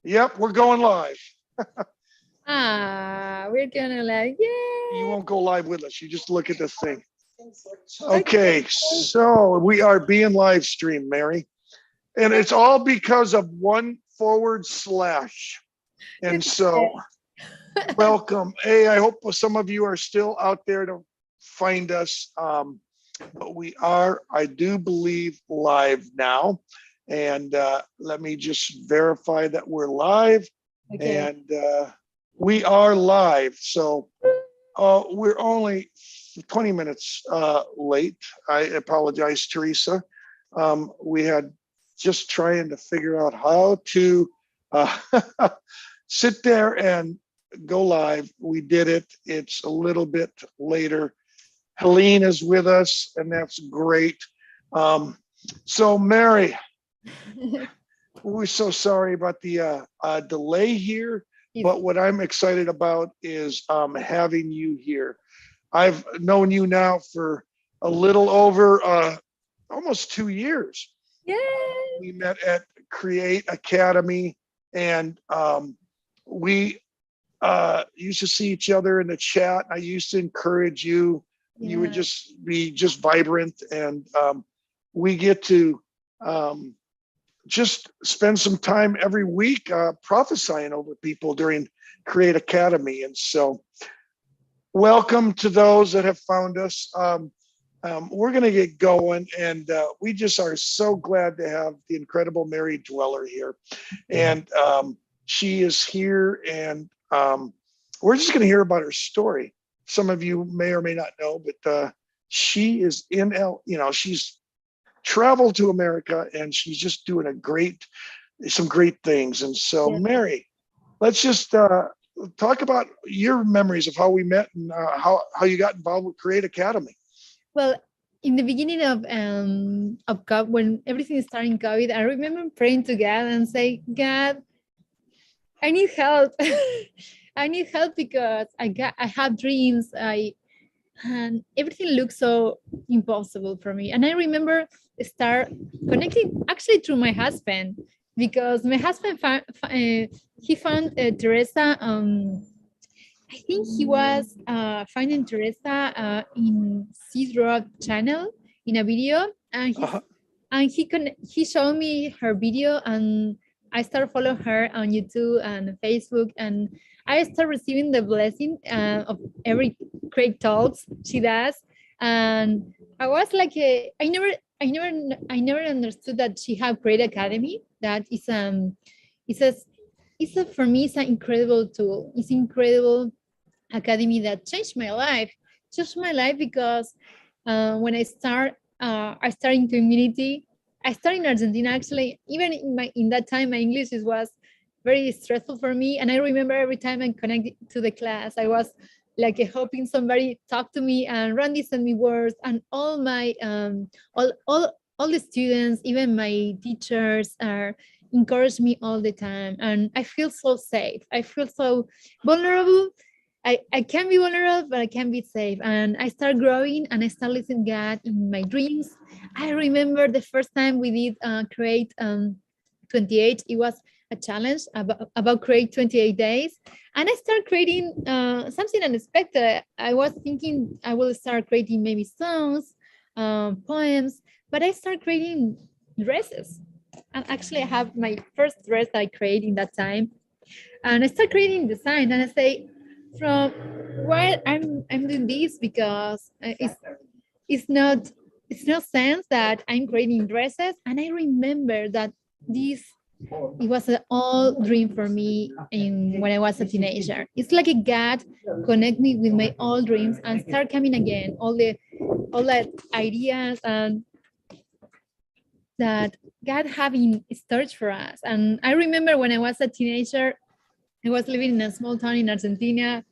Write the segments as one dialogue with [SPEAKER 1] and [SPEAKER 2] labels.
[SPEAKER 1] Yep, we're going live.
[SPEAKER 2] We're gonna like,
[SPEAKER 1] You
[SPEAKER 2] yay!
[SPEAKER 1] won't go live with us. You just look at the thing.
[SPEAKER 2] Okay.
[SPEAKER 1] Okay, so we are being live streamed, Mary. And it's all because of one forward slash. And so welcome. Hey, I hope some of you are still out there to find us. But we are, I do believe, live now. And let me just verify that we're live.
[SPEAKER 2] Okay.
[SPEAKER 1] And we are live. So we're only 20 minutes late. I apologize, Theresa. We had just trying to figure out how to sit there and go live. We did it. It's a little bit later. Helene is with us, and that's great. So, Mary, we're so sorry about the delay here, but what I'm excited about is having you here. I've known you now for a little over almost 2 years.
[SPEAKER 2] Yay!
[SPEAKER 1] We met at Create Academy, and we used to see each other in the chat. I used to encourage you. You would just be just vibrant, and we get to just spend some time every week prophesying over people during Create Academy. And so, welcome to those that have found us. We're going to get going, and we just are so glad to have the incredible Mary Dweller here. And she is here, and we're just going to hear about her story. Some of you may or may not know, but she is in she's traveled to America, and she's just doing some great things. And so, Mary, let's just talk about your memories of how we met and how you got involved with Create Academy.
[SPEAKER 2] Well, in the beginning of COVID, when everything started in COVID, I remember praying to God and say, God, I need help. I need help because I have dreams. And everything looks so impossible for me. And I remember start connecting actually through my husband, because my husband found Teresa. I think he was finding Teresa in C's channel in a video, and he showed me her video, and I started following her on YouTube and Facebook, and I started receiving the blessing of every great talks she does. And I was like, I never understood that she had Create Academy. That is it's a for me it's an incredible tool. It's incredible academy that changed my life. Changed my life because when I started in community. I started in Argentina actually. Even in that time, my English was very stressful for me, and I remember every time I connected to the class, I was like hoping somebody talk to me, and Randy sent me words, and all my all the students, even my teachers, are encourage me all the time, and I feel so safe. I feel so vulnerable. I can be vulnerable, but I can be safe. And I start growing, and I start listening God in my dreams. I remember the first time we did create 28. It was a challenge about create 28 days. And I started creating something unexpected. I was thinking I will start creating maybe songs, poems, but I started creating dresses. And actually, I have my first dress I created in that time. And I start creating design, and I say, from why I'm doing this, because it's no sense that I'm creating dresses. And I remember that this it was an old dream for me when I was a teenager. It's like a God connect me with my old dreams and start coming again all the ideas and that God having storage for us. And I remember when I was a teenager, I was living in a small town in Argentina,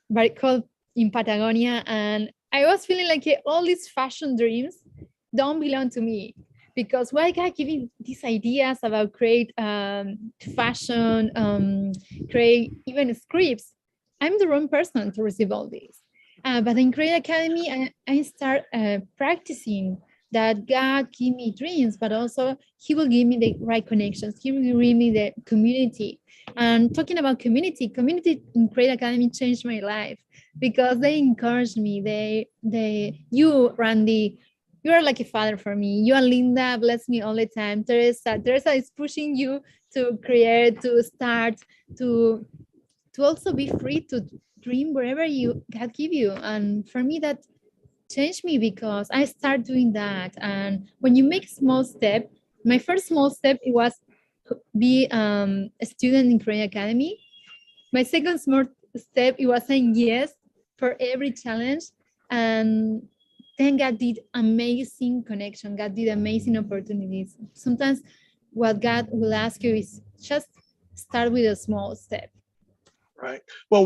[SPEAKER 2] but called in Patagonia, and I was feeling like all these fashion dreams don't belong to me, because why God giving these ideas about create fashion, create even scripts? I'm the wrong person to receive all this. But in Create Academy, I start practicing that God give me dreams, but also He will give me the right connections. He will give me the community. And talking about community in Create Academy changed my life because they encouraged me. You, Randy, you are like a father for me. You and Linda bless me all the time. Teresa is pushing you to create, to start, to also be free to dream wherever you God give you. And for me, that changed me because I started doing that. And when you make small step, my first small step it was be a student in Create Academy. My second small step it was saying yes for every challenge, and then God did amazing connection. God did amazing opportunities. Sometimes what God will ask you is just start with a small step.
[SPEAKER 1] Right. Well,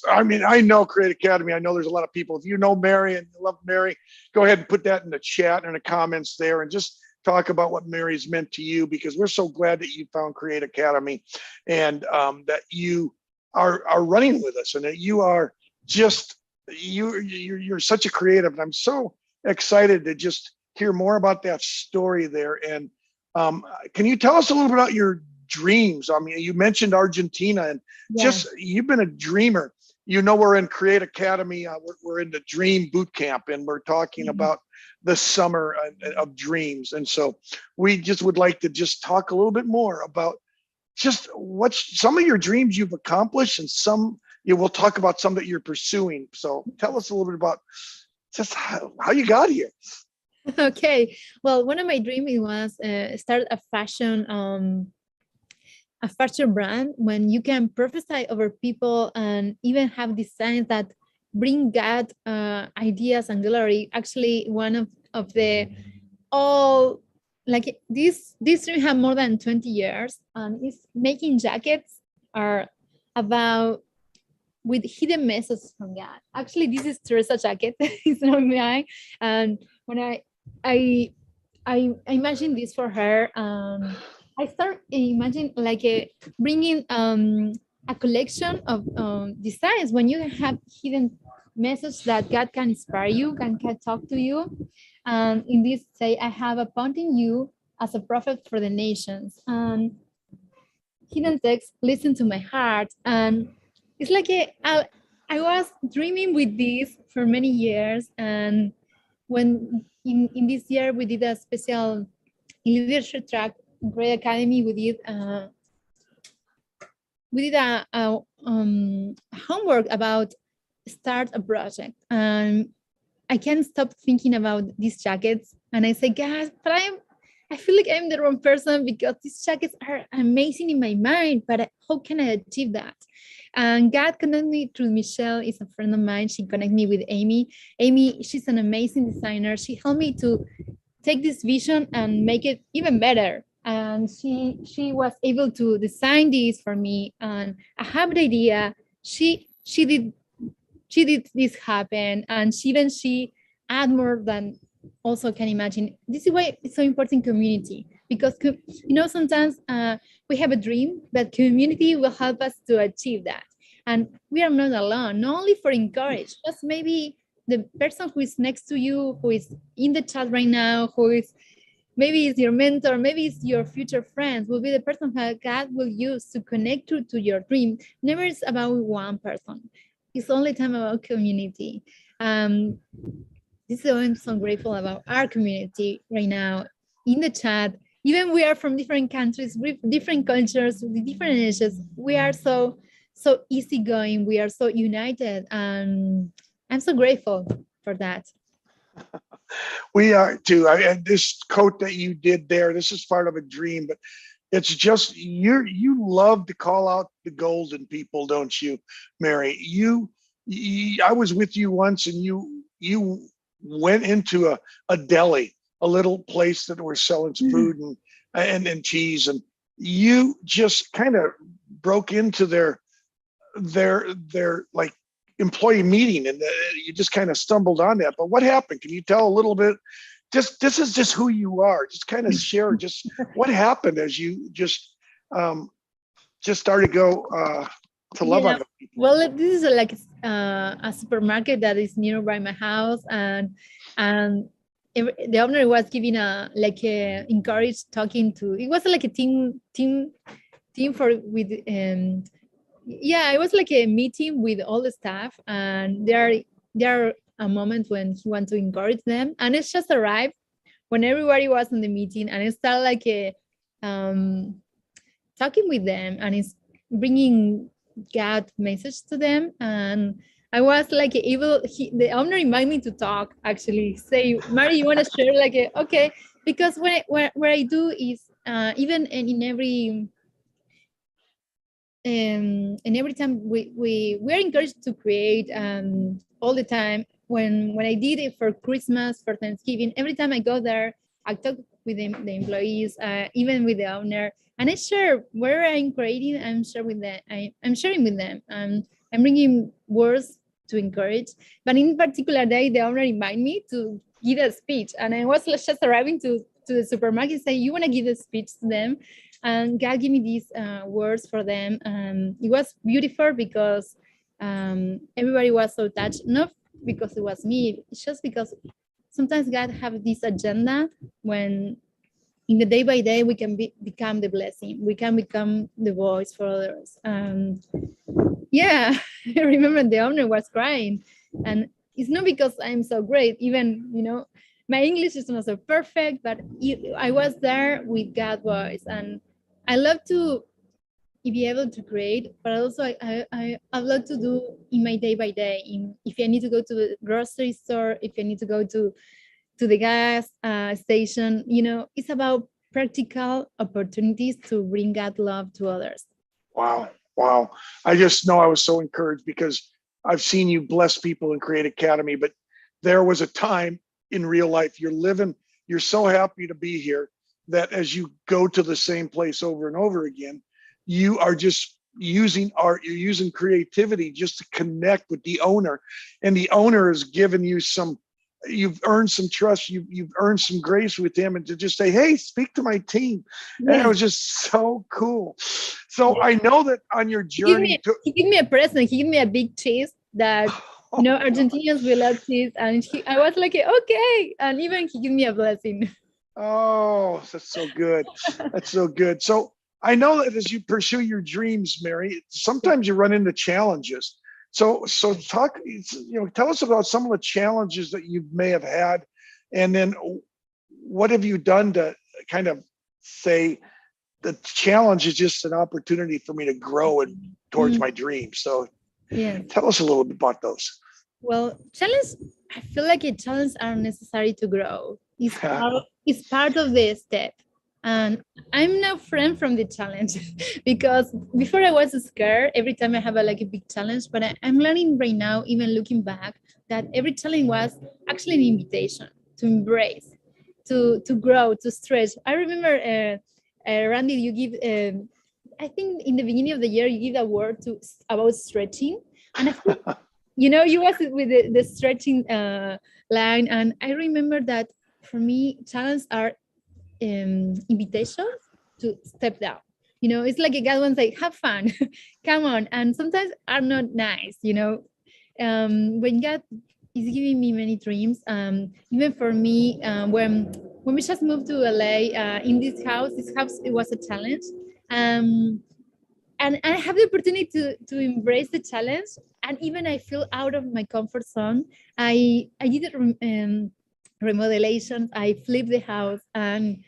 [SPEAKER 1] I mean, I know Create Academy. I know there's a lot of people. If you know Mary and you love Mary, go ahead and put that in the chat and the comments there and just talk about what Mary's meant to you, because we're so glad that you found Create Academy and that you are running with us and that you are just, you're such a creative. And I'm so excited to just hear more about that story there. And can you tell us a little bit about your dreams? I mean, you mentioned Argentina and just you've been a dreamer. You know, we're in Create Academy. We're in the Dream Boot Camp, and we're talking about the summer of dreams. And so we just would like to just talk a little bit more about just what's some of your dreams you've accomplished, and some we'll talk about some that you're pursuing. So tell us a little bit about just how you got here.
[SPEAKER 2] Okay. Well, one of my dreams was start a fashion brand when you can prophesy over people and even have designs that bring God ideas and glory. Actually, one of the all like this dream have more than 20 years, and is making jackets are about with hidden messages from God. Actually, this is Theresa jacket. It's not mine. And when I imagine this for her, I start imagine like bringing a collection of designs when you have hidden message that God can inspire you, can talk to you. And in this say, I have appointed you as a prophet for the nations. And hidden text, listen to my heart. And it's like I was dreaming with this for many years. And when in this year we did a special leadership track in Create Academy, we did a homework about start a project. And I can't stop thinking about these jackets. And I say, God, but I feel like I'm the wrong person because these jackets are amazing in my mind, but how can I achieve that? And God connected me through Michelle, is a friend of mine. She connected me with Amy. Amy, she's an amazing designer. She helped me to take this vision and make it even better. And she was able to design this for me. And I have the idea. She did this happen, and she add more than also can imagine. This is why it's so important community, because sometimes we have a dream, but community will help us to achieve that. And we are not alone, not only for encourage, just maybe the person who is next to you, who is in the chat right now, who is maybe is your mentor, maybe it's your future friends, will be the person that God will use to connect to your dream. Never is about one person. It's only time about community. This is why I'm so grateful about our community right now in the chat. Even we are from different countries, with different cultures, with different ages, we are so easygoing. We are so united, and I'm so grateful for that.
[SPEAKER 1] We are too. And this coat that you did there, this is part of a dream, but it's just you love to call out the golden people, don't you, Mary? I was with you once, and you went into a deli, a little place that was selling food and cheese, and you just kind of broke into their like employee meeting, and you just kind of stumbled on that. But what happened? Can you tell a little bit? This is just who you are. Just kind of share just what happened as you just started to go to love on people.
[SPEAKER 2] Well, this is like a supermarket that is nearby my house, and the owner was giving a encourage talking to. It was like a team for with yeah, it was like a meeting with all the staff, and there are a moment when he want to encourage them, and it's just arrived when everybody was in the meeting, and it started like a talking with them, and it's bringing God message to them. And I was like able, the owner invited me to talk, actually say, Mary, you want to share like okay, because what I do is even in every and every time we're encouraged to create all the time. When I did it for Christmas, for Thanksgiving, every time I go there, I talk with the employees, even with the owner, and I share where I'm creating. I'm sharing with them. I'm sharing with them. I'm bringing words to encourage. But in particular day, the owner invited me to give a speech, and I was just arriving to the supermarket and say, you want to give a speech to them? And God gave me these words for them. It was beautiful because everybody was so touched, not because it was me, it's just because sometimes God have this agenda when in the day by day we can become the blessing, we can become the voice for others. Yeah, I remember the owner was crying, and it's not because I'm so great, even, you know, my English is not so perfect, but I was there with God's voice, and I love to be able to create, but also I love to do in my day by day. If I need to go to the grocery store, if I need to go to the gas station, you know, it's about practical opportunities to bring God love to others.
[SPEAKER 1] Wow. Wow. I just know I was so encouraged because I've seen you bless people in Create Academy, but there was a time in real life you're so happy to be here that as you go to the same place over and over again, you are just using art, you're using creativity just to connect with the owner. And the owner has given you you've earned some trust, you've earned some grace with him, and to just say, hey, speak to my team. And it was just so cool. So I know that on your journey
[SPEAKER 2] he gave me a present, he gave me a big cheese that you know Argentinians will love cheese, and I was like, okay, and even he gave me a blessing.
[SPEAKER 1] Oh, that's so good. That's so good. So I know that as you pursue your dreams, Mary, sometimes you run into challenges. So talk, tell us about some of the challenges that you may have had, and then what have you done to kind of say the challenge is just an opportunity for me to grow and towards my dreams. So
[SPEAKER 2] yeah,
[SPEAKER 1] tell us a little bit about those.
[SPEAKER 2] Well, challenge, I feel like a challenge are necessary to grow. It's part of the step. And I'm now friend from the challenge because before I was scared every time I have a big challenge, but I'm learning right now, even looking back, that every challenge was actually an invitation to embrace, to grow, to stretch. I remember, Randy, you give, I think in the beginning of the year, you give a word about stretching. And I think you was with the stretching line, and I remember that for me challenges are invitations to step down. It's like a God wants like have fun come on, and sometimes are not nice. When God is giving me many dreams, even for me, when we just moved to LA, in this house, it was a challenge. And I have the opportunity to embrace the challenge, and even I feel out of my comfort zone. I did remodelations, I flipped the house, and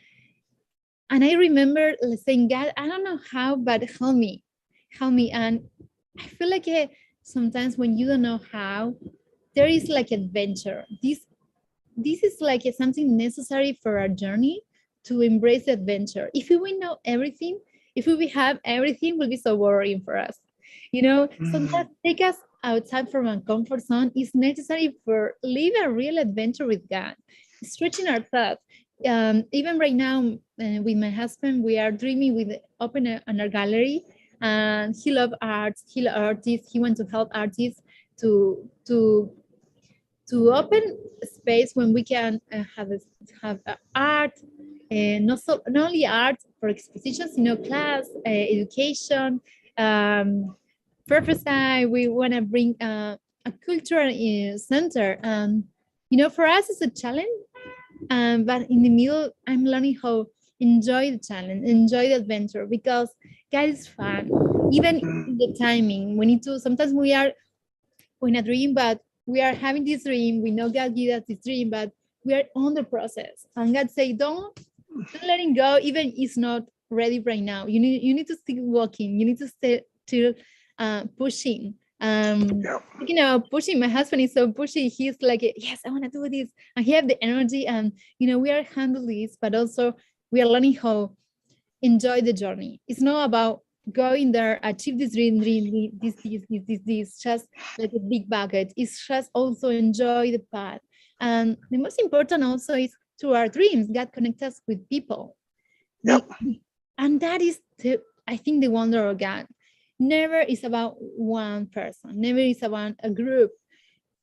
[SPEAKER 2] I remember saying, God, I don't know how, but help me. And I feel like sometimes when you don't know how, there is like adventure. This is like something necessary for our journey, to embrace the adventure. If we know everything, if we have everything, will be so boring for us. Sometimes take us outside from our comfort zone is necessary for live a real adventure with God, stretching our thoughts. Even right now, with my husband, we are dreaming with open an art gallery, and he loves arts. He loves artists. He wants to help artists to open a space when we can have art, and not only art for expositions, class, education, prophesy. We want to bring a cultural center. For us, it's a challenge But in the middle, I'm learning how enjoy the challenge, enjoy the adventure, because God is fun. Even in the timing, we need to. Sometimes we are in a dream, but we are having this dream. We know God gave us this dream, but we are on the process. And God say, don't let it go, even it's not ready right now. You need to still walking. You need to stay still pushing.
[SPEAKER 1] Yeah.
[SPEAKER 2] Speaking of pushing, my husband is so pushy. He's like, yes, I want to do this, and he have the energy. And we are handling this, but also we are learning how enjoy the journey. It's not about going there, achieve this dream, this, just like a big bucket. It's just also enjoy the path. And the most important also is through our dreams, God connects us with people.
[SPEAKER 1] Yep.
[SPEAKER 2] And that is, I think, the wonder of God. Never is about one person, never is about a group.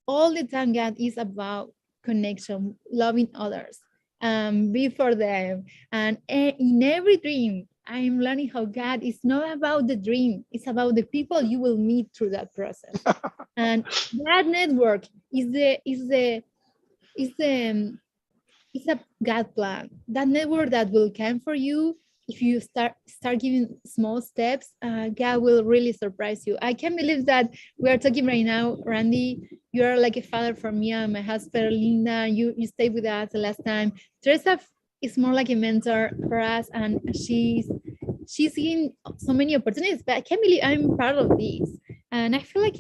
[SPEAKER 2] All the time, God is about connection, loving others, be for them. And in every dream, I'm learning how God is not about the dream, it's about the people you will meet through that process. And that network is it's a God plan. That network that will come for you if you start giving small steps. God will really surprise you. I can't believe that we are talking right now, Randy. You are like a father for me and my husband, Linda. You stayed with us the last time. Teresa is more like a mentor for us, and she's seeing so many opportunities. But I can't believe I'm part of this, and I feel like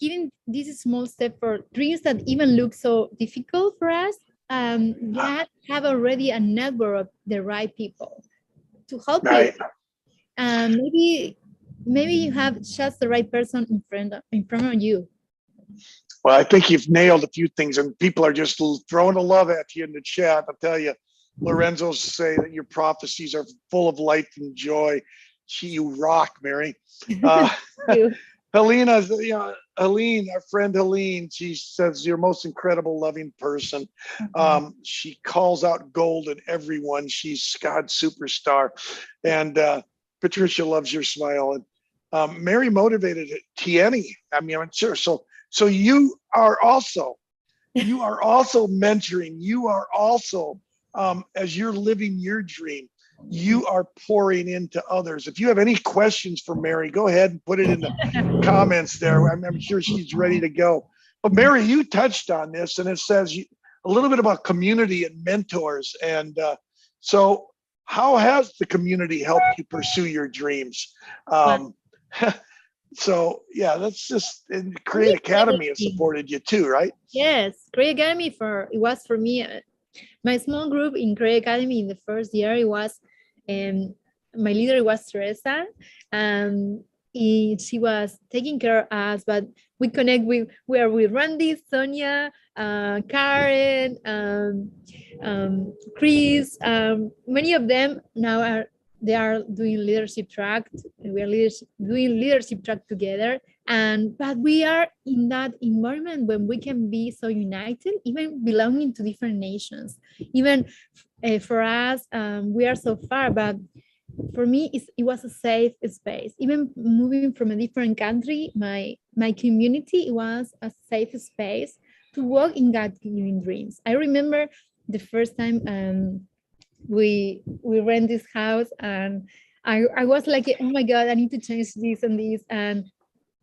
[SPEAKER 2] giving this small step for dreams that even look so difficult for us. God have already a network of the right people to help you.
[SPEAKER 1] Right.
[SPEAKER 2] Maybe you have just the right person in front of you.
[SPEAKER 1] Well, I think you've nailed a few things, and people are just throwing the love at you in the chat. I'll tell you, Lorenzo's say that your prophecies are full of light and joy. You rock, Mary. Helena, Helene, our friend Helene, she says you're most incredible, loving person. She calls out gold in everyone. She's God's superstar. And Patricia loves your smile. And Mary motivated Tieni. I mean, I'm sure. So you are also mentoring. You are also, as you're living your dream, you are pouring into others. If you have any questions for Mary, go ahead and put it in the comments there. I'm sure she's ready to go. But Mary, you touched on this, and it says a little bit about community and mentors. And so how has the community helped you pursue your dreams? So yeah, that's just, and Create Academy has supported you too, right?
[SPEAKER 2] Yes, Create Academy it was for me. My small group in Create Academy in the first year, it was my leader was Theresa. She was taking care of us, but we connect with Randy, Sonia, Karen, Chris. Many of them now they are doing leadership track. We are doing leadership track together. But we are in that environment when we can be so united, even belonging to different nations. Even for us, we are so far, but for me, it was a safe space. Even moving from a different country, my community, it was a safe space to walk in God-given dreams. I remember the first time we rent this house, and I was like, oh my God, I need to change this and this. And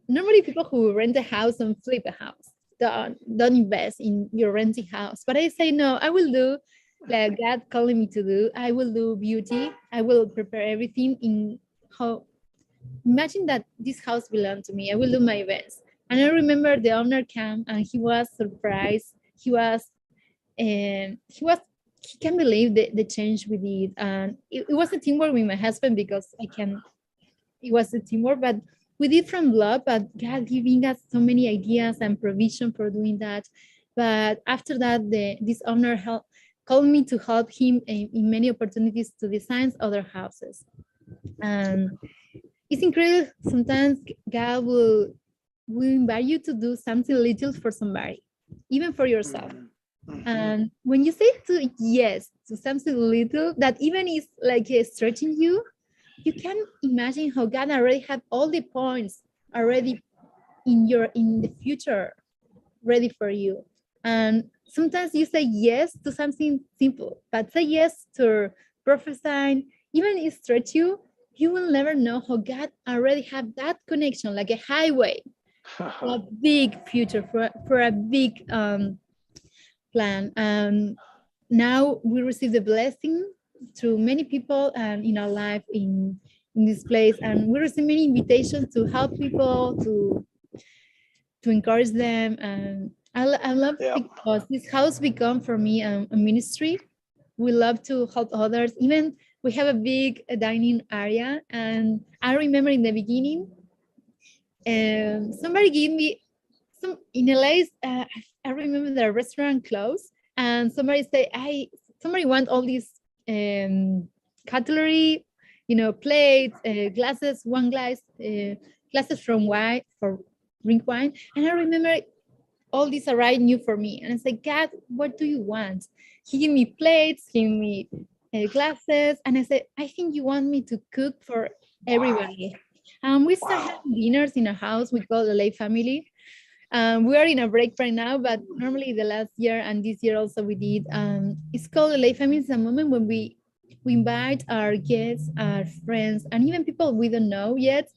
[SPEAKER 2] normally people who rent a house and flip a house don't invest in your renting house. But I say, no, I will do like God calling me to do. I will do beauty. I will prepare everything in how. Imagine that this house belonged to me. I will do my best. And I remember the owner came and he was surprised. He can't believe the change we did. And it was a teamwork with my husband, because it was a teamwork, but we did from love, but God giving us so many ideas and provision for doing that. But after that, this owner called me to help him in many opportunities to design other houses. And it's incredible. Sometimes God will invite you to do something little for somebody, even for yourself. And when you say yes to something little that even is like stretching you, you can imagine how God already had all the points already in the future ready for you. And sometimes you say yes to something simple, but say yes to prophesying, even if it stretch you, you will never know how God already have that connection, like a highway, for a big future, for a big plan. Now we receive the blessing through many people and in our life in this place, and we receive many invitations to help people, to encourage them. And I love because this house become for me a ministry. We love to help others. Even we have a big dining area, and I remember in the beginning, somebody gave me some in LA. I remember the restaurant closed, and somebody say, somebody want all these cutlery, plates, glasses, one glass, glasses from wine for drink wine. And I remember all these arrived new for me, and I said, God, what do you want? He gave me plates, he gave me glasses, and I said, I think you want me to cook for everybody. We start having dinners in a house we call the LA family. We are in a break right now, but normally the last year and this year also we did. It's called the LA family. It's a moment when we invite our guests, our friends, and even people we don't know yet.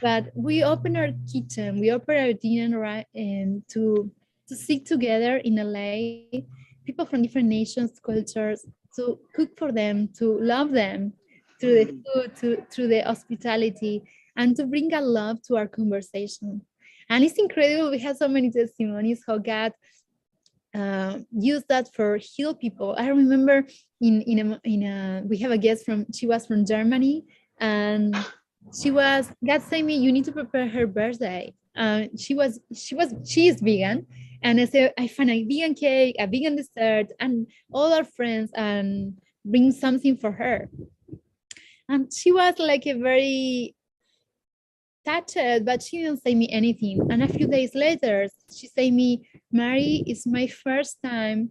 [SPEAKER 2] But we open our kitchen, we open our dinner, right, and to sit together in LA, people from different nations, cultures, to cook for them, to love them through the food, through the hospitality, and to bring a love to our conversation. And it's incredible. We have so many testimonies how God used that for heal people. I remember we have a guest she was from Germany, and God said me, you need to prepare her birthday. She is vegan, and I said, I find a vegan cake, a vegan dessert, and all our friends, and bring something for her. And she was like a very touched, but she didn't say me anything. And a few days later, she said me, Mary, it's my first time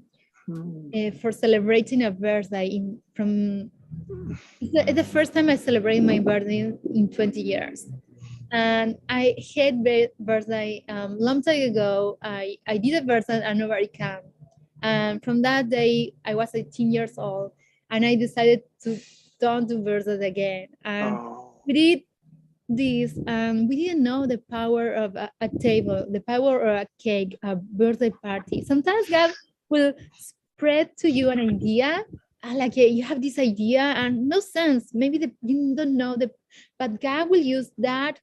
[SPEAKER 2] for celebrating a birthday it's the first time I celebrate my birthday in 20 years. And I had birthday long time ago. I did a birthday and nobody came. And from that day, I was 18 years old, and I decided to don't do birthday again. And we did this, we didn't know the power of a table, the power of a cake, a birthday party. Sometimes God will spread to you an idea, like you have this idea and no sense, maybe you don't know but God will use that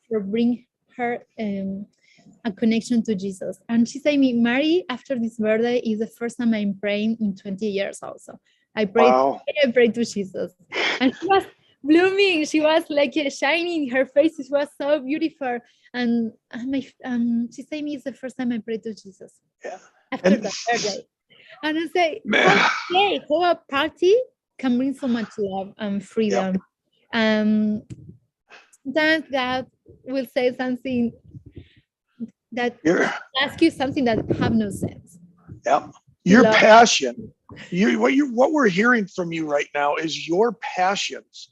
[SPEAKER 2] for bring her a connection to Jesus. And she said me, Mary, after this birthday is the first time I'm praying in 20 years also. I prayed to Jesus. And she was blooming. She was like shining. Her face was so beautiful. And she said me, it's the first time I prayed to Jesus. After that birthday. And I say, how a party can bring so much love and freedom. Sometimes God will say something that ask you something that have no sense.
[SPEAKER 1] Your passion, what we're hearing from you right now is your passions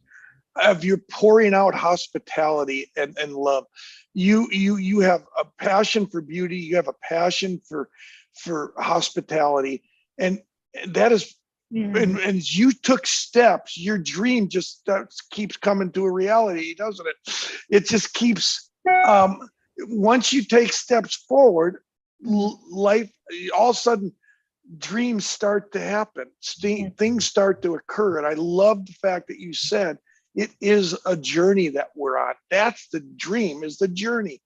[SPEAKER 1] of your pouring out hospitality and love. You have a passion for beauty. You have a passion for hospitality, and that is. And as you took steps, your dream just keeps coming to a reality, doesn't it? It just keeps. Once you take steps forward, life all of a sudden dreams start to happen. Things start to occur, and I love the fact that you said it is a journey that we're on. That's the dream, is the journey.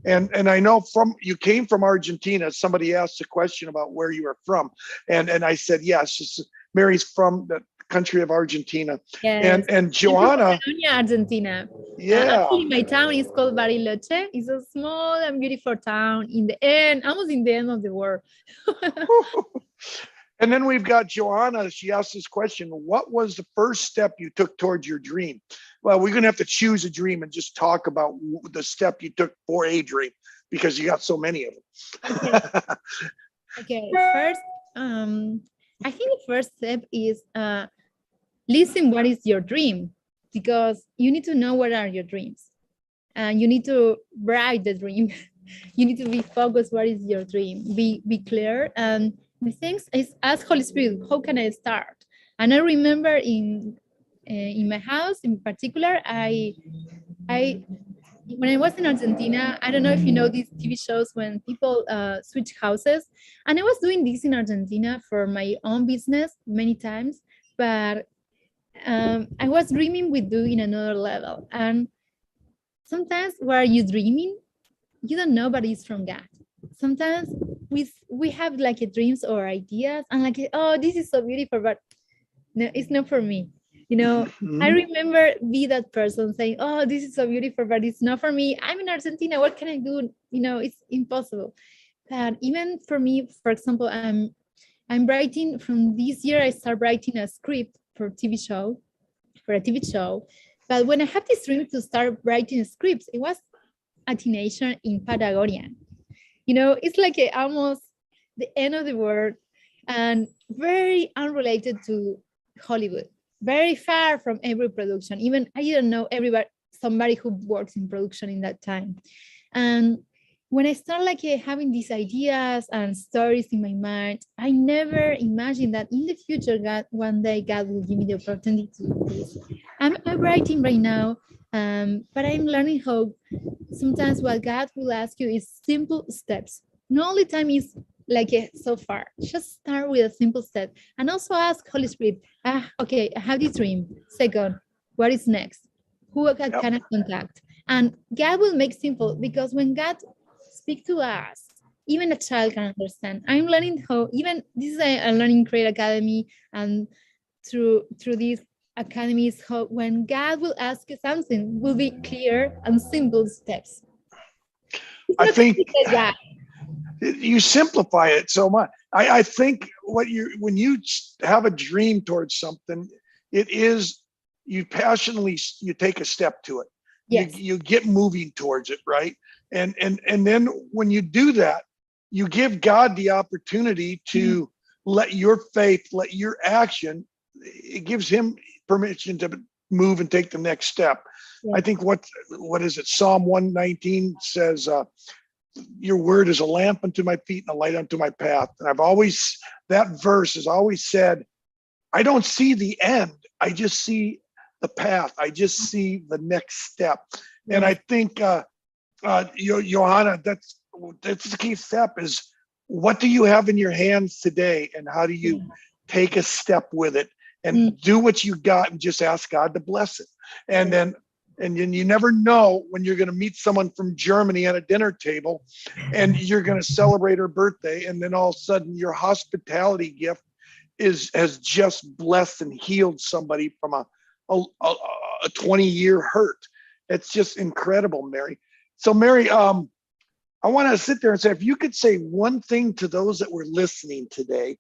[SPEAKER 1] And I know you came from Argentina. Somebody asked a question about where you are from, and I said yes. Mary's from the country of Argentina. Yes. And Joanna,
[SPEAKER 2] Argentina. Actually, my town is called Bariloche. It's a small and beautiful town almost in the end of the world.
[SPEAKER 1] And then we've got Joanna. She asked this question: what was the first step you took towards your dream? Well, we're going to have to choose a dream and just talk about the step you took for a dream, because you got so many of them.
[SPEAKER 2] Okay. First, I think the first step is listen what is your dream, because you need to know what are your dreams, and you need to write the dream. You need to be focused what is your dream, be clear, and the things is ask Holy Spirit, how can I start? And I remember in my house in particular, I when I was in Argentina, I don't know if you know these TV shows when people switch houses, and I was doing this in Argentina for my own business many times, but I was dreaming with doing another level. And sometimes where you dreaming, you don't know, but it's from God. Sometimes we have like a dreams or ideas, and like, oh, this is so beautiful, but no, it's not for me. You know, I
[SPEAKER 1] Mhm.
[SPEAKER 2] remember be that person saying, oh, this is so beautiful, but it's not for me. I'm in Argentina. What can I do? You know, it's impossible. But even for me, for example, I'm writing from this year. I start writing a script for a TV show. But when I have this dream to start writing scripts, it was a teenager in Patagonia. You know, it's like almost the end of the world and very unrelated to Hollywood, very far from every production. Even I didn't know everybody, somebody who works in production in that time. And when I start like having these ideas and stories in my mind, I never imagined that in the future, God, one day God will give me the opportunity to do this. I'm writing right now, but I'm learning how sometimes what God will ask you is simple steps. Not all the time is like so far. Just start with a simple step and also ask Holy Spirit, okay, I have this dream. Second, what is next? Who
[SPEAKER 1] Yep.
[SPEAKER 2] can I contact? And God will make simple because when God speaks to us, even a child can understand. I'm learning how, even this is a learning Create Academy, and through these academies, how when God will ask you something, will be clear and simple steps. It's
[SPEAKER 1] I
[SPEAKER 2] not
[SPEAKER 1] think
[SPEAKER 2] complicated, God.
[SPEAKER 1] you simplify it so much. I think when you have a dream towards something, it is you passionately you take a step to it.
[SPEAKER 2] Yes.
[SPEAKER 1] You get moving towards it, right? And then when you do that, you give God the opportunity
[SPEAKER 2] Mhm.
[SPEAKER 1] to let your faith, let your action, it gives him permission to move and take the next step. I
[SPEAKER 2] Yes.
[SPEAKER 1] think what is it? Psalm 119 says, your word is a lamp unto my feet and a light unto my path. And I've always, that verse has always said, I don't see the end. I just see the path. I just see the next step. And I
[SPEAKER 2] Yes.
[SPEAKER 1] think, Johanna, that's the key step is what do you have in your hands today? And how do you take a step with it
[SPEAKER 2] Mm,
[SPEAKER 1] and do what you got and just ask God to bless it? And
[SPEAKER 2] yes.
[SPEAKER 1] then you never know when you're going to meet someone from Germany at a dinner table and you're going to celebrate her birthday. And then all of a sudden your hospitality gift has just blessed and healed somebody from a 20-year hurt. It's just incredible, Mary. So Mary, I want to sit there and say, if you could say one thing to those that were listening today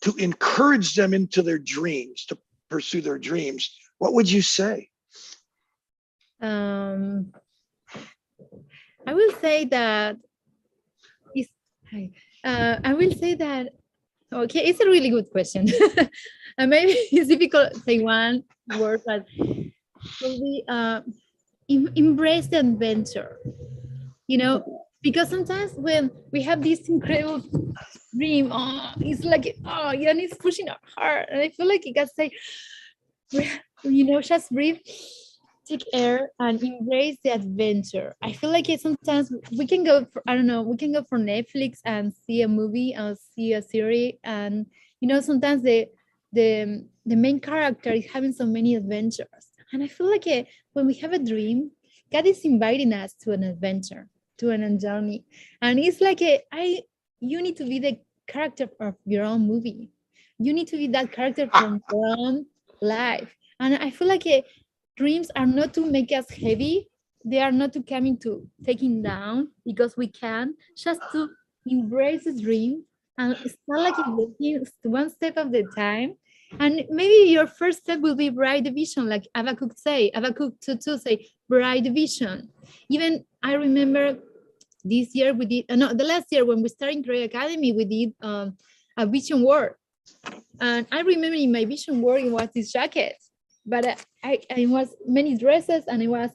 [SPEAKER 1] to encourage them into their dreams, to pursue their dreams, what would you say?
[SPEAKER 2] Um, I will say that is hi. I will say that okay, it's a really good question. And maybe it's difficult to say one word, but probably embrace the adventure. You know, because sometimes when we have this incredible dream, oh, it's like oh, yeah, and it's pushing our heart, and I feel like you gotta say, you know, just breathe, take air, and embrace the adventure. I feel like sometimes we can go for, I don't know, we can go for Netflix and see a movie or see a series, and you know, sometimes the main character is having so many adventures, and I feel like when we have a dream, God is inviting us to an adventure, to an journey, and it's like you need to be the character of your own movie. You need to be that character from your own life. And I feel like dreams are not to make us heavy. They are not to coming to taking down because we can, just to embrace the dream and start like taking one step at the time. And maybe your first step will be bright the vision, like Habakkuk 2 say, bright the vision. Even I remember this year we did, no, the last year when we started in Create Academy, we did a vision work. And I remember in my vision board, it was this jacket, but I was many dresses and it was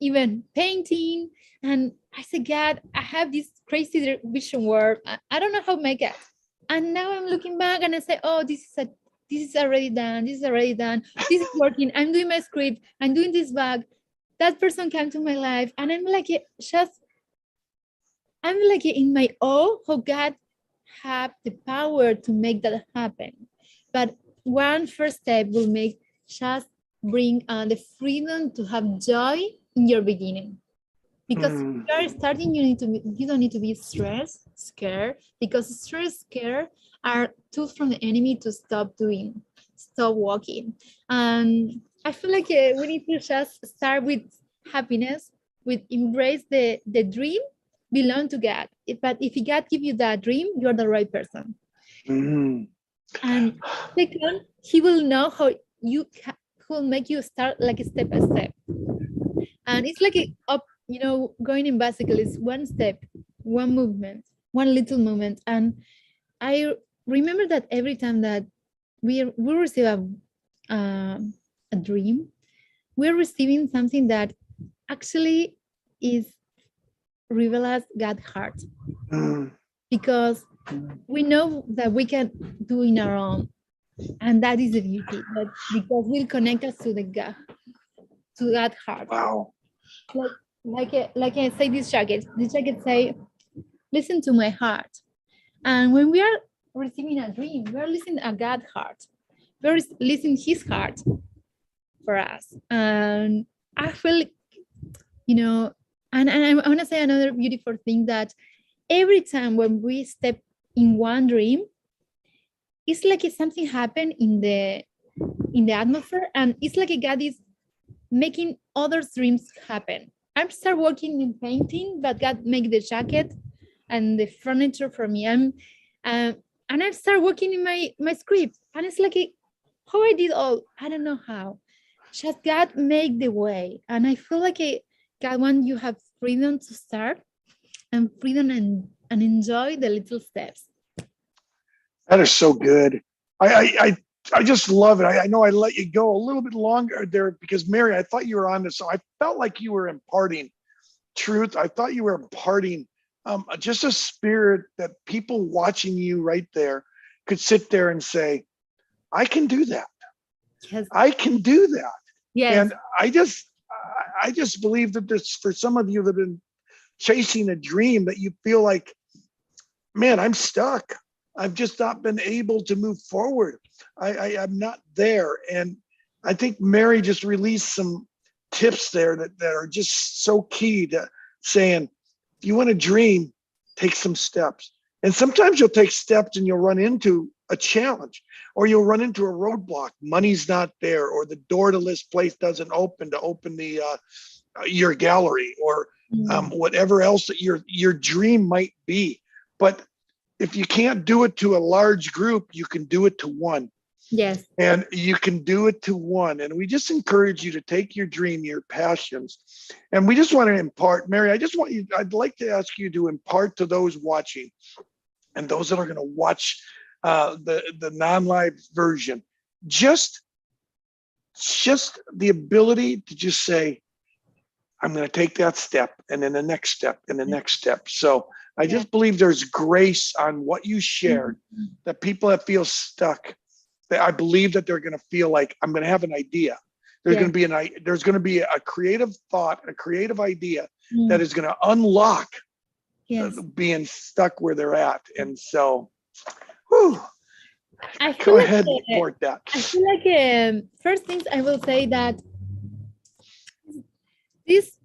[SPEAKER 2] even painting. And I said, God, I have this crazy vision board. I don't know how to make it. And now I'm looking back and I say, oh, this is already done. This is already done. This is working. I'm doing my script. I'm doing this bug. That person came to my life. And I'm like, I'm like in my awe how God have the power to make that happen. But one first step will make just bring the freedom to have joy in your beginning. Because if you are starting, you don't need to be stressed, scared, because stress, scare are tools from the enemy to stop walking. And I feel like we need to just start with happiness, with embrace the dream belong to God. But if God give you that dream, you're the right person. And second, he will know how will make you start like step by step. And it's like going in bicycle is one step, one movement, one little moment. And I remember that every time that we receive a dream, we're receiving something that actually is reveal us God's heart. Because we know that we can do in our own. And that is the beauty, because we'll connect us to God's heart.
[SPEAKER 1] Wow.
[SPEAKER 2] Like I say, this jacket say, listen to my heart. And when we are receiving a dream, we're listening to God's heart. We're listening his heart for us. And I feel, and I want to say another beautiful thing, that every time when we step in one dream, it's like if something happened in the atmosphere, and it's like God is making other dreams happen. I start working in painting, but God make the jacket and the furniture for me. And I start working in my script, and it's like how I did all. I don't know how. Just God make the way, and I feel like God wants you have freedom to start, and freedom and enjoy the little steps.
[SPEAKER 1] That is so good. I just love it. I know I let you go a little bit longer there because Mary, I thought you were on this. So I felt like you were imparting truth. I thought you were imparting just a spirit that people watching you right there could sit there and say, I can do that.
[SPEAKER 2] Yes.
[SPEAKER 1] I can do that.
[SPEAKER 2] Yes.
[SPEAKER 1] And I just believe that this, for some of you that have been chasing a dream, that you feel like, man, I'm stuck. I've just not been able to move forward. I'm not there. And I think Mary just released some tips there that are just so key to saying, if you want to dream, take some steps. And sometimes you'll take steps and you'll run into a challenge, or you'll run into a roadblock. Money's not there, or the door to this place doesn't open the your gallery, or whatever else that your dream might be. But if you can't do it to a large group, you can do it to one.
[SPEAKER 2] Yes.
[SPEAKER 1] And you can do it to one. And we just encourage you to take your dream, your passions. And we just want to impart, Mary, I'd like to ask you to impart to those watching and those that are going to watch the non-live version, just the ability to just say, I'm going to take that step, and then the next step, and the next step. So I just believe there's grace on what you shared, that people that feel stuck, that I believe that they're going to feel like, I'm going to have an idea. There's going to be a creative thought, a creative idea that is going to unlock being stuck where they're at. And so, go ahead and report that.
[SPEAKER 2] I feel like first things I will say that this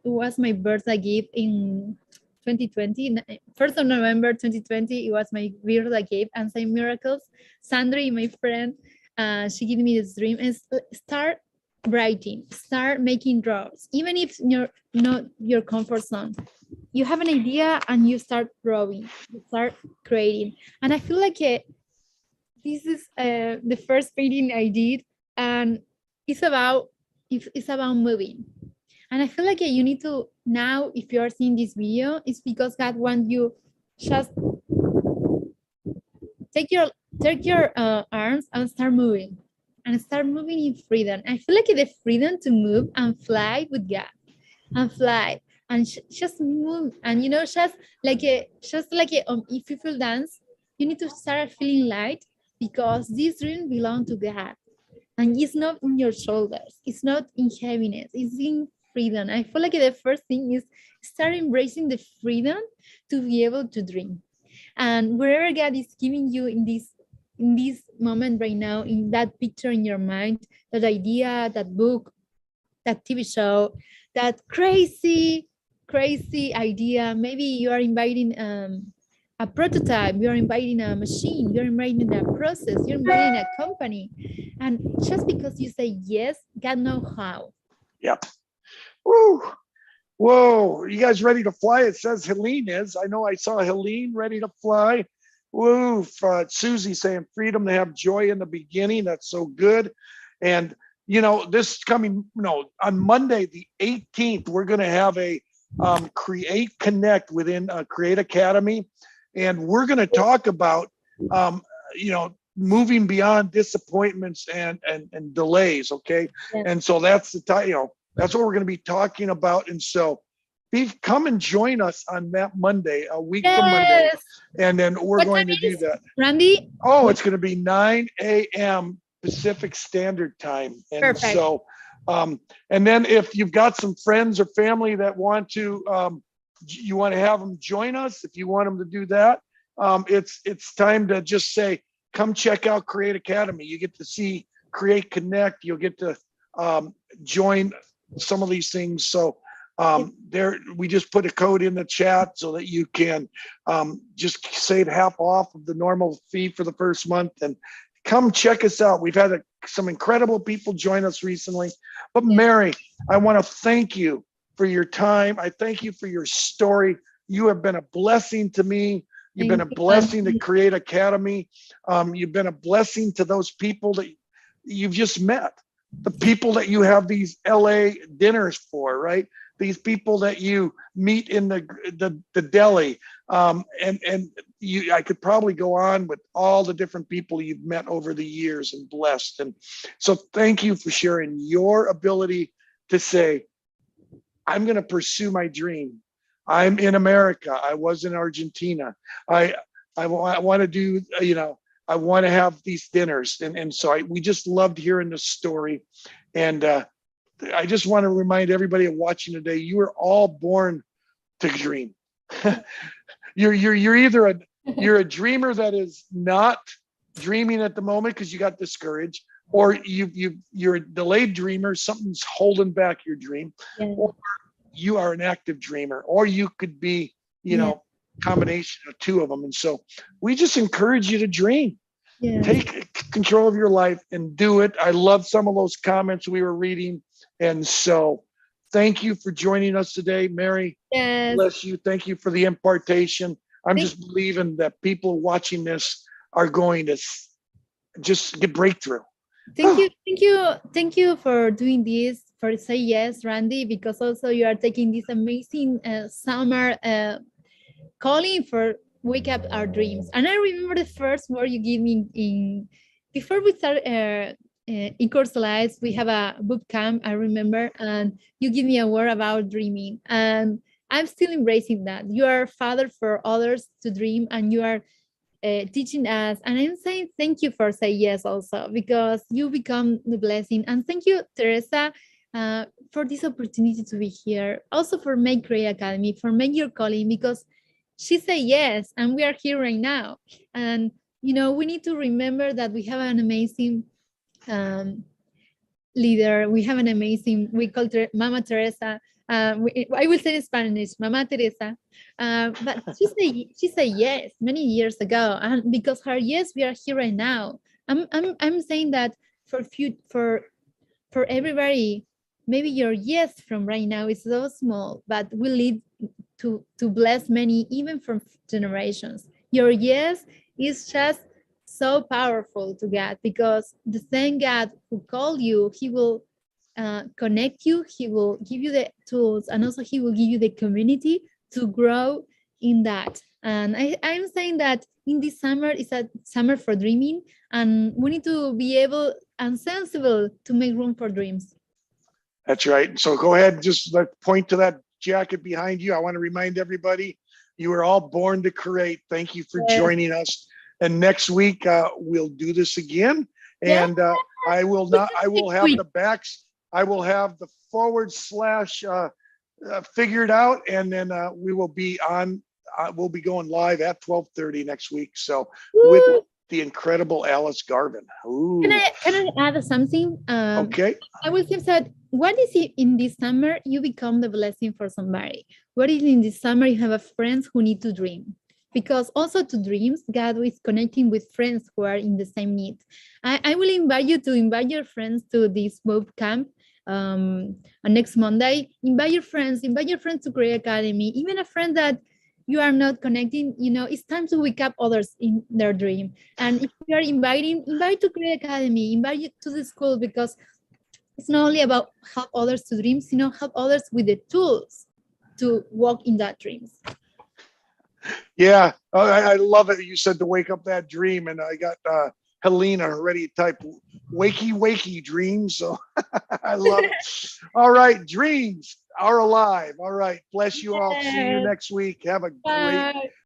[SPEAKER 2] was my birthday gift in 2020. 1st of November 2020, it was my birthday gift, and same miracles. Sandri, my friend, she gave me this dream, and start writing, start making drawings, even if you're not your comfort zone. You have an idea and you start drawing, you start creating. And I feel like this is the first painting I did, and it's about moving. And I feel like you need to, now, if you are seeing this video, it's because God wants you just take your arms and start moving. And start moving in freedom. I feel like the freedom to move and fly with God. And fly. And just move. And just like if you feel dance, You need to start feeling light because this dream belongs to God. And it's not in your shoulders. It's not in heaviness. It's in freedom. I feel like the first thing is start embracing the freedom to be able to dream. And wherever God is giving you in this moment right now, in that picture in your mind, that idea, that book, that TV show, that crazy idea. Maybe you are inviting a prototype, you're inviting a machine, you're inviting a process, you're inviting a company. And just because you say yes, God knows how.
[SPEAKER 1] Yep. Woo. Whoa, you guys ready to fly? It says Helene is. I know I saw Helene ready to fly. Woo, Susie saying freedom to have joy in the beginning. That's so good. And, this coming, on Monday, the 18th, we're going to have a Create Connect within Create Academy. And we're going to talk about, moving beyond disappointments and delays. Okay.
[SPEAKER 2] Yeah.
[SPEAKER 1] And so that's the time, that's what we're going to be talking about. And so come and join us on that Monday, a week from Monday. And then we're going to do that.
[SPEAKER 2] Randy?
[SPEAKER 1] Oh, it's going to be 9 a.m. Pacific Standard Time. And
[SPEAKER 2] Perfect.
[SPEAKER 1] so, and then if you've got some friends or family that want to, you want to have them join us, if you want them to do that, it's time to just say, come check out Create Academy. You get to see Create Connect. You'll get to join some of these things. So we just put a code in the chat so that you can just save half off of the normal fee for the first month and come check us out. We've had some incredible people join us recently. But Mary, I want to thank you for your time. I thank you for your story. You have been a blessing to me. You've been a blessing to Create Academy. You've been a blessing to those people that you've just met, the people that you have these LA dinners for, right? These people that you meet in the deli. And I could probably go on with all the different people you've met over the years and blessed. And so thank you for sharing your ability to say, I'm going to pursue my dream. I'm in America. I was in Argentina. I want to do, I want to have these dinners. And so we just loved hearing the story. And I just want to remind everybody watching today, you were all born to dream. You're either you're a dreamer that is not dreaming at the moment because you got discouraged, or you're a delayed dreamer, something's holding back your dream.
[SPEAKER 2] Yeah.
[SPEAKER 1] Or you are an active dreamer, or you could be, combination of two of them. And so we just encourage you to dream. Yeah. Take control of your life and do it. I love some of those comments we were reading. And so thank you for joining us today, Mary.
[SPEAKER 2] Yes.
[SPEAKER 1] Bless you. Thank you for the impartation. I'm just believing that people watching this are going to just get breakthrough.
[SPEAKER 2] Thank you for doing this, for say yes, Randy, because also you are taking this amazing summer calling for wake up our dreams. And I remember the first word you gave me before we start in Course Lives, we have a boot camp, I remember, and you give me a word about dreaming. And I'm still embracing that. You are a father for others to dream, and you are teaching us. And I'm saying thank you for saying yes also, because you become the blessing. And thank you, Theresa, for this opportunity to be here. Also for Make Create Academy, for Make Your Calling, because she said yes, and we are here right now. And, we need to remember that we have an amazing leader. We have an amazing, we call her Mama Teresa. I will say in Spanish, Mama Teresa. But she said yes many years ago, and because her yes, we are here right now. I'm saying that for everybody, maybe your yes from right now is so small, but will lead to bless many, even from generations. Your yes is just so powerful to God, because the same God who called you, he will connect you, he will give you the tools, and also he will give you the community to grow in that. And I'm saying that in this summer is a summer for dreaming, and we need to be able and sensible to make room for dreams.
[SPEAKER 1] That's right. So go ahead, just point to that jacket behind you. I want to remind everybody, you were all born to create. Thank you for joining us. And next week we'll do this again.
[SPEAKER 2] Yeah.
[SPEAKER 1] And I will not. I will
[SPEAKER 2] Next
[SPEAKER 1] have
[SPEAKER 2] week.
[SPEAKER 1] the backs. I will have the forward slash figured out, and then we will be on. We'll be going live at 12:30 next week. So with
[SPEAKER 2] Woo.
[SPEAKER 1] the incredible Alice Garvin. Ooh.
[SPEAKER 2] Can I add something?
[SPEAKER 1] Okay.
[SPEAKER 2] I will say that what is it in this summer you become the blessing for somebody? What is in this summer you have a friends who need to dream? Because also to dreams, God is connecting with friends who are in the same need. I will invite you to invite your friends to this boot camp on next Monday. Invite your friends to Create Academy, even a friend that you are not connecting, it's time to wake up others in their dream. And if you are invite to Create Academy, invite you to the school, because it's not only about help others to dreams, help others with the tools to walk in that dreams.
[SPEAKER 1] Yeah, I love it. You said to wake up that dream, and I got Helena already typed wakey dreams. So I love it. All right, dreams are alive. All right, bless you all. See you
[SPEAKER 2] Yes.
[SPEAKER 1] next week. Have a great
[SPEAKER 2] Bye.